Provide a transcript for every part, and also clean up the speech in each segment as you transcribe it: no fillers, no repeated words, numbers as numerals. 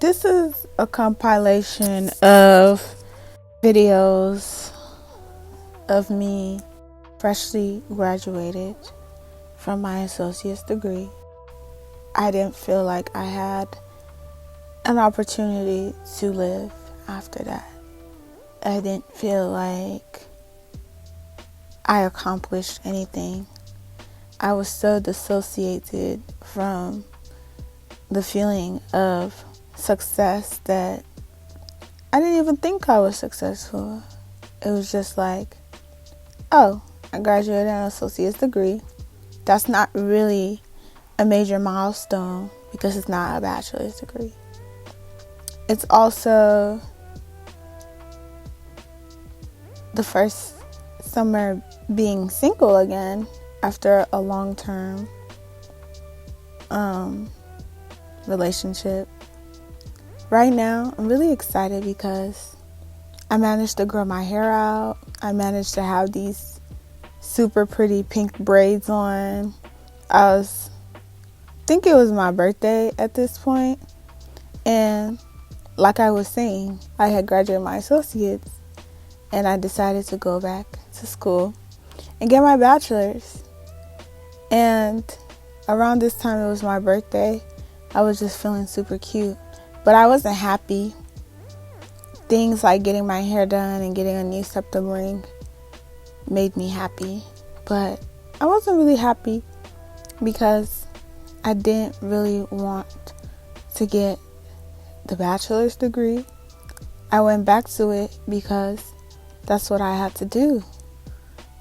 This is a compilation of videos of me freshly graduated from my associate's degree. I didn't feel like I had an opportunity to live after that. I didn't feel like I accomplished anything. I was so dissociated from the feeling of success that I didn't even think I was successful. It was just like, oh, I graduated an associate's degree. That's not really a major milestone because it's not a bachelor's degree. It's also the first summer being single again after a long-term relationship. Right now, I'm really excited because I managed to grow my hair out. I managed to have these super pretty pink braids on. I think it was my birthday at this point. And like I was saying, I had graduated my associates and I decided to go back to school and get my bachelor's. And around this time, it was my birthday. I was just feeling super cute, but I wasn't happy. Things like getting my hair done and getting a new septum ring made me happy, but I wasn't really happy because I didn't really want to get the bachelor's degree. I went back to it because that's what I had to do.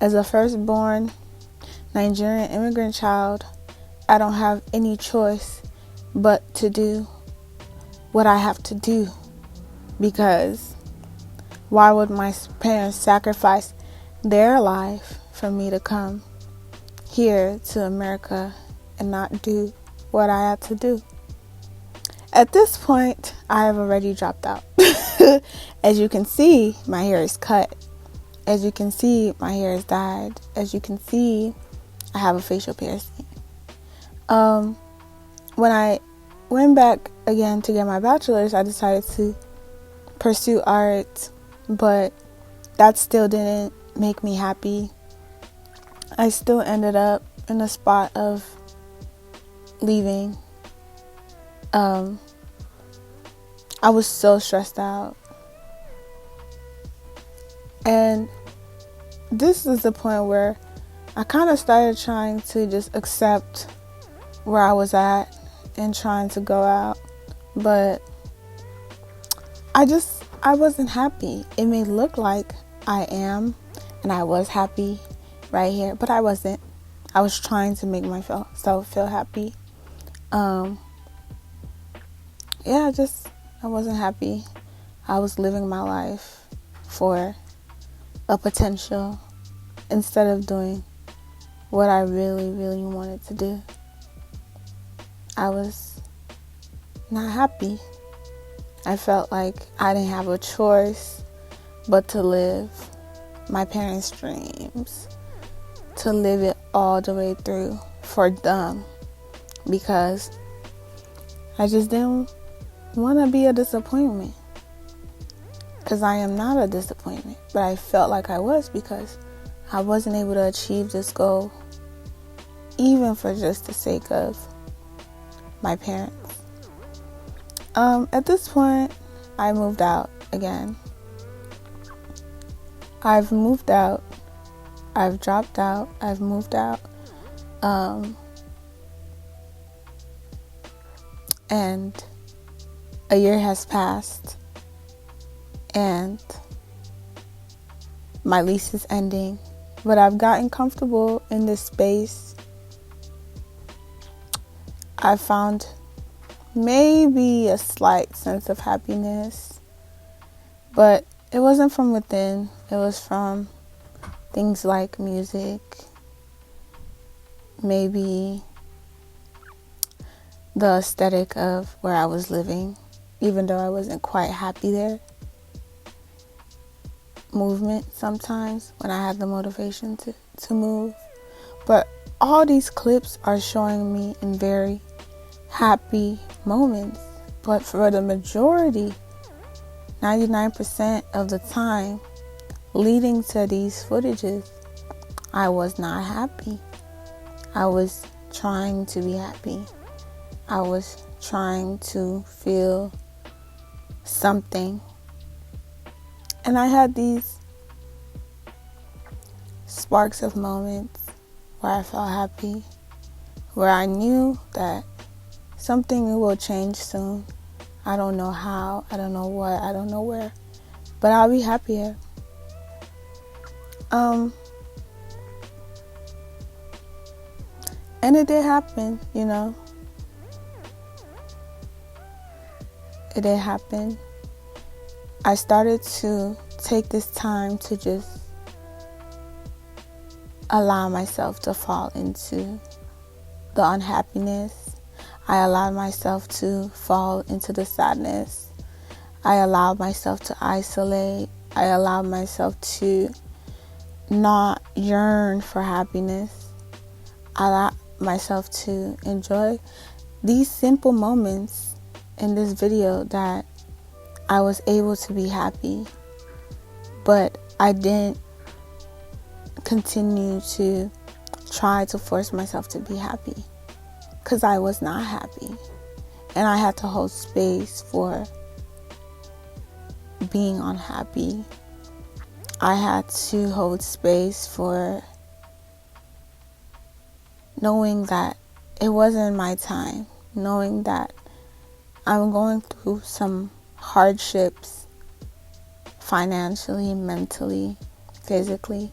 As a firstborn Nigerian immigrant child, I don't have any choice but to do what I have to do, because why would my parents sacrifice their life for me to come here to America and not do what I had to do? At this point, I have already dropped out. As you can see, my hair is cut. As you can see, my hair is dyed. As you can see, I have a facial piercing. When I went back again to get my bachelor's, I decided to pursue art, but that still didn't make me happy. I still ended up in a spot of leaving. I was so stressed out. And this is the point where I kind of started trying to just accept where I was at and trying to go out. But I wasn't happy. It may look like I am, and I was happy right here, but I wasn't. I was trying to make myself feel happy. I wasn't happy. I was living my life for a potential instead of doing what I really, really wanted to do. I was not happy. I felt like I didn't have a choice but to live my parents' dreams, to live it all the way through for them, because I just didn't want to be a disappointment. Because I am not a disappointment, but I felt like I was, because I wasn't able to achieve this goal, even for just the sake of my parents. At this point, I moved out again. I've moved out. I've dropped out. I've moved out. And a year has passed. And my lease is ending. But I've gotten comfortable in this space. I found maybe a slight sense of happiness, but it wasn't from within. It was from things like music, maybe the aesthetic of where I was living, even though I wasn't quite happy there. Movement sometimes when I had the motivation to move. But all these clips are showing me in very happy moments But for the majority, 99% of the time leading to these footages, I was not happy. I was trying to be happy. I was trying to feel something. And I had these sparks of moments where I felt happy, where I knew that something will change soon. I don't know how, I don't know what, I don't know where, but I'll be happier. And it did happen, you know. It did happen. I started to take this time to just allow myself to fall into the unhappiness. I allowed myself to fall into the sadness. I allowed myself to isolate. I allowed myself to not yearn for happiness. I allowed myself to enjoy these simple moments in this video that I was able to be happy, but I didn't continue to try to force myself to be happy because I was not happy, and I had to hold space for being unhappy. I had to hold space for knowing that it wasn't my time, knowing that I'm going through some hardships financially, mentally, physically.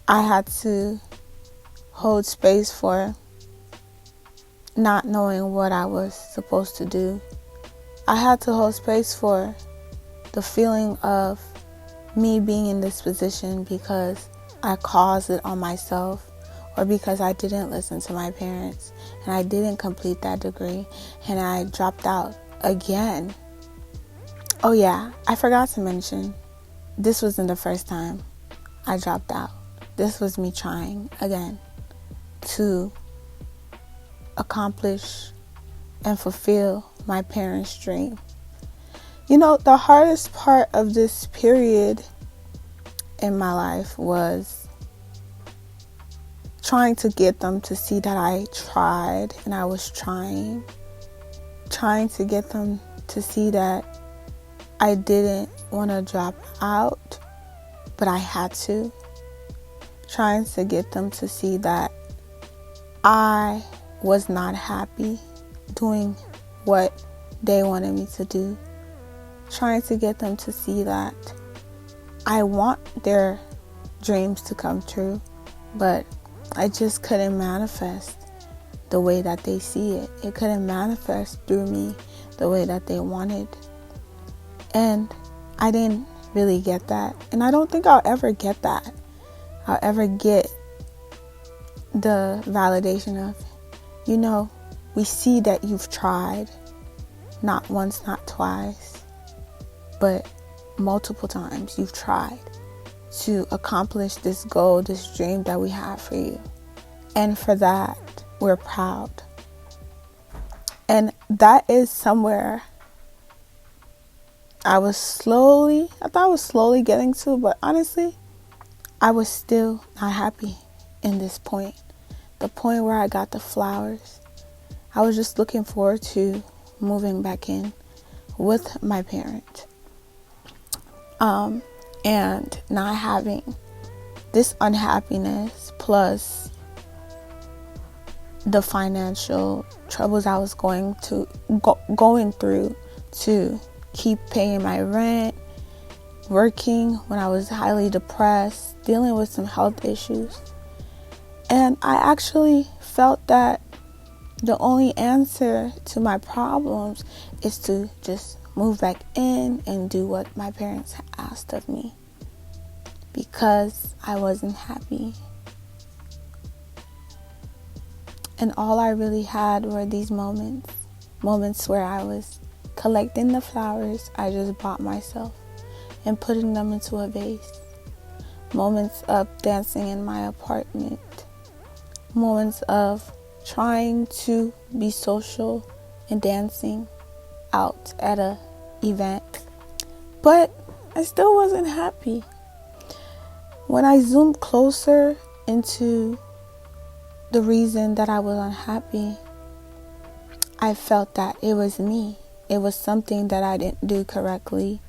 I had to hold space for not knowing what I was supposed to do. I had to hold space for the feeling of me being in this position because I caused it on myself, or because I didn't listen to my parents and I didn't complete that degree and I dropped out again. Oh yeah, I forgot to mention, this wasn't the first time I dropped out. This was me trying again to accomplish and fulfill my parents' dream. You know, the hardest part of this period in my life was trying to get them to see that I tried and I was trying to get them to see that I didn't want to drop out, but I had to. Trying to get them to see that I was not happy doing what they wanted me to do. Trying to get them to see that I want their dreams to come true, but I just couldn't manifest the way that they see it. It couldn't manifest through me the way that they wanted. And I didn't really get that. And I don't think I'll ever get that. I'll ever get the validation of, you know, we see that you've tried, not once, not twice, but multiple times you've tried to accomplish this goal, this dream that we have for you. And for that, we're proud. And that is somewhere I thought I was slowly getting to, but honestly, I was still not happy in this point. The point where I got the flowers. I was just looking forward to moving back in with my parent. And not having this unhappiness plus the financial troubles I was going through to keep paying my rent, working when I was highly depressed, dealing with some health issues. And I actually felt that the only answer to my problems is to just move back in and do what my parents asked of me, because I wasn't happy. And all I really had were these moments where I was collecting the flowers I just bought myself and putting them into a vase. Moments of dancing in my apartment. Moments of trying to be social and dancing out at a event. But I still wasn't happy. When I zoomed closer into the reason that I was unhappy, I felt that it was me. It was something that I didn't do correctly.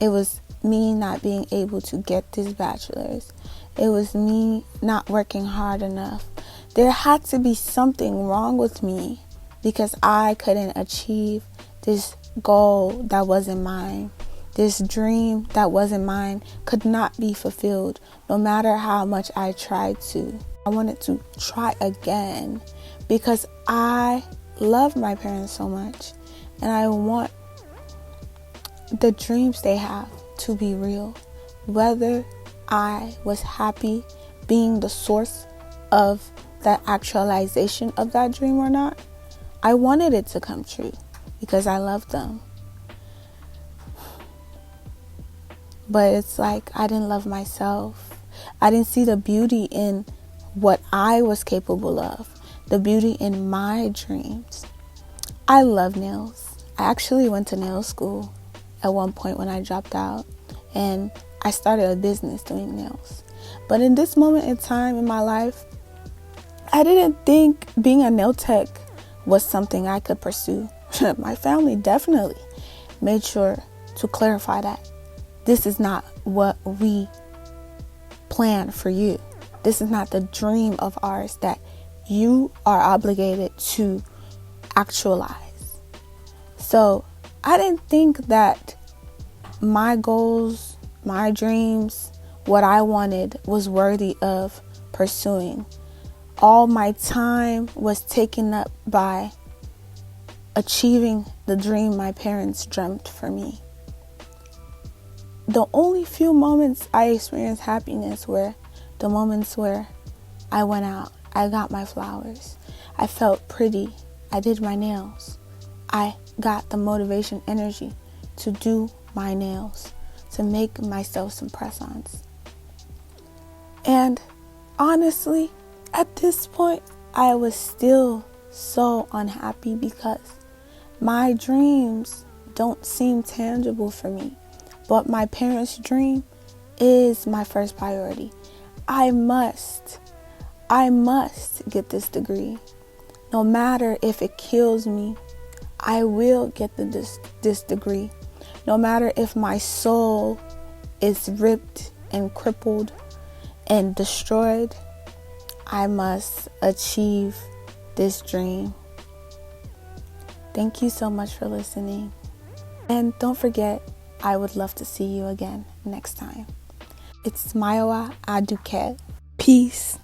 It was me not being able to get this bachelor's. It was me not working hard enough. There had to be something wrong with me because I couldn't achieve this goal that wasn't mine. This dream that wasn't mine could not be fulfilled no matter how much I tried to. I wanted to try again because I love my parents so much and I want the dreams they have to be real. Whether I was happy being the source of the actualization of that dream or not, I wanted it to come true because I loved them. But it's like I didn't love myself. I didn't see the beauty in what I was capable of, the beauty in my dreams. I love nails. I actually went to nail school at one point when I dropped out, and I started a business doing nails. But in this moment in time in my life, I didn't think being a nail tech was something I could pursue. My family definitely made sure to clarify that this is not what we plan for you. This is not the dream of ours that you are obligated to actualize. So I didn't think that my goals, my dreams, what I wanted was worthy of pursuing. All my time was taken up by achieving the dream my parents dreamt for me. The only few moments I experienced happiness were the moments where I went out, I got my flowers, I felt pretty, I did my nails, I got the motivation, energy to do my nails, to make myself some press-ons. And honestly, at this point, I was still so unhappy because my dreams don't seem tangible for me. But my parents' dream is my first priority. I must get this degree. No matter if it kills me, I will get this degree. No matter if my soul is ripped and crippled and destroyed, I must achieve this dream. Thank you so much for listening. And don't forget, I would love to see you again next time. It's Mayowa. Peace.